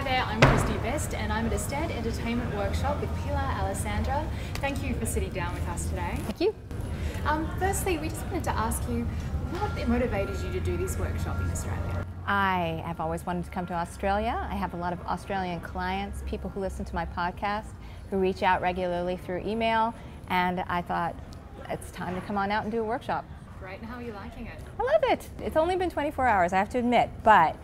Hi there, I'm Christy Best and I'm at a Stead Entertainment Workshop with Pilar Alessandra. Thank you for sitting down with us today. Thank you. Firstly, we just wanted to ask you, what motivated you to do this workshop in Australia? I have always wanted to come to Australia. I have a lot of Australian clients, people who listen to my podcast, who reach out regularly through email, and I thought it's time to come on out and do a workshop. Great, and how are you liking it? I love it. It's only been 24 hours, I have to admit, but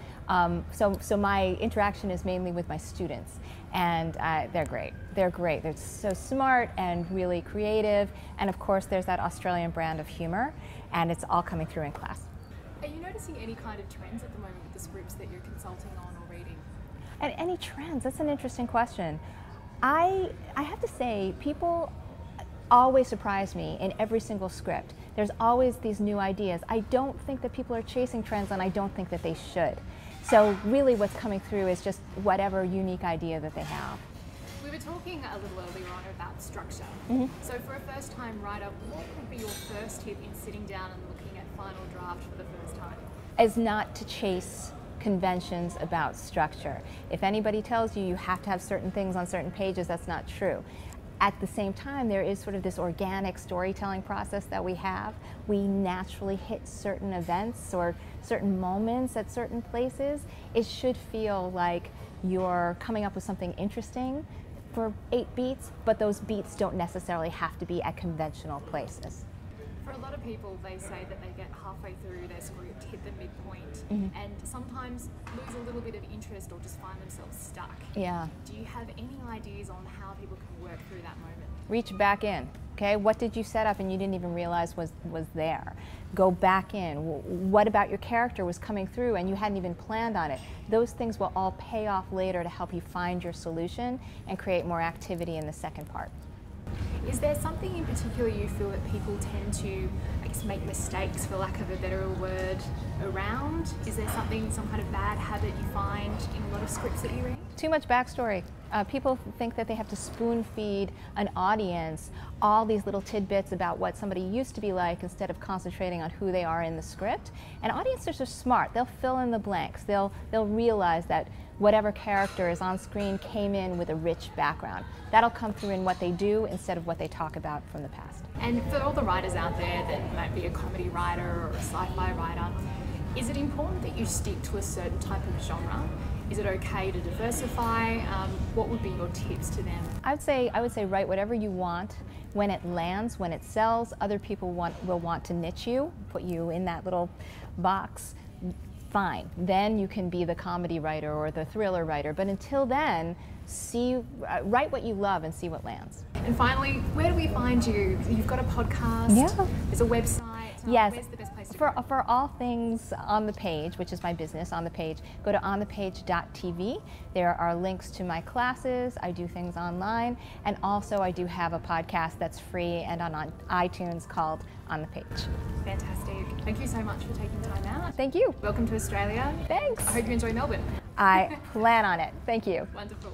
so my interaction is mainly with my students, and they're great. They're great. They're so smart and really creative, and of course there's that Australian brand of humor, and it's all coming through in class. Are you noticing any kind of trends at the moment with the scripts that you're consulting on or reading? And any trends? That's an interesting question. I have to say, people always surprise me in every single script. There's always these new ideas. I don't think that people are chasing trends, and I don't think that they should. So really what's coming through is just whatever unique idea that they have. We were talking a little earlier on about structure. So for a first-time writer, what would be your first tip in sitting down and looking at final draft for the first time? Is not to chase conventions about structure. If anybody tells you you have to have certain things on certain pages, that's not true. At the same time, there is sort of this organic storytelling process that we have. We naturally hit certain events or certain moments at certain places. It should feel like you're coming up with something interesting for 8 beats, but those beats don't necessarily have to be at conventional places. For a lot of people, they say that they get halfway through their script, hit the midpoint, and sometimes lose a little bit of interest or just find themselves stuck. Yeah. Do you have any ideas on how people can work through that moment? Reach back in. Okay, what did you set up and you didn't even realize was there? Go back in. What about your character was coming through and you hadn't even planned on it? Those things will all pay off later to help you find your solution and create more activity in the second part. Is there something in particular you feel that people tend to, I guess, make mistakes, for lack of a better word, around? Is there something, some kind of bad habit you find in a lot of scripts that you read? Too much backstory. People think that they have to spoon feed an audience all these little tidbits about what somebody used to be like instead of concentrating on who they are in the script. And audiences are smart. They'll fill in the blanks. They'll realize that whatever character is on screen came in with a rich background. That'll come through in what they do instead of what they talk about from the past. And for all the writers out there that might be a comedy writer or a sci-fi writer, is it important that you stick to a certain type of genre? Is it okay to diversify? What would be your tips to them? I would say write whatever you want. When it lands, when it sells, other people will want to niche you, put you in that little box. Fine. Then you can be the comedy writer or the thriller writer. But until then, write what you love and see what lands. And finally, where do we find you? You've got a podcast. Yeah. There's a website. Yes. Where's the best place to go? For all things On the Page, which is my business, On the Page, go to onthepage.tv. There are links to my classes. I do things online. And also I do have a podcast that's free and on iTunes called On the Page. Fantastic. Thank you so much for taking time out. Thank you. Welcome to Australia. Thanks. I hope you enjoy Melbourne. I plan on it. Thank you. Wonderful.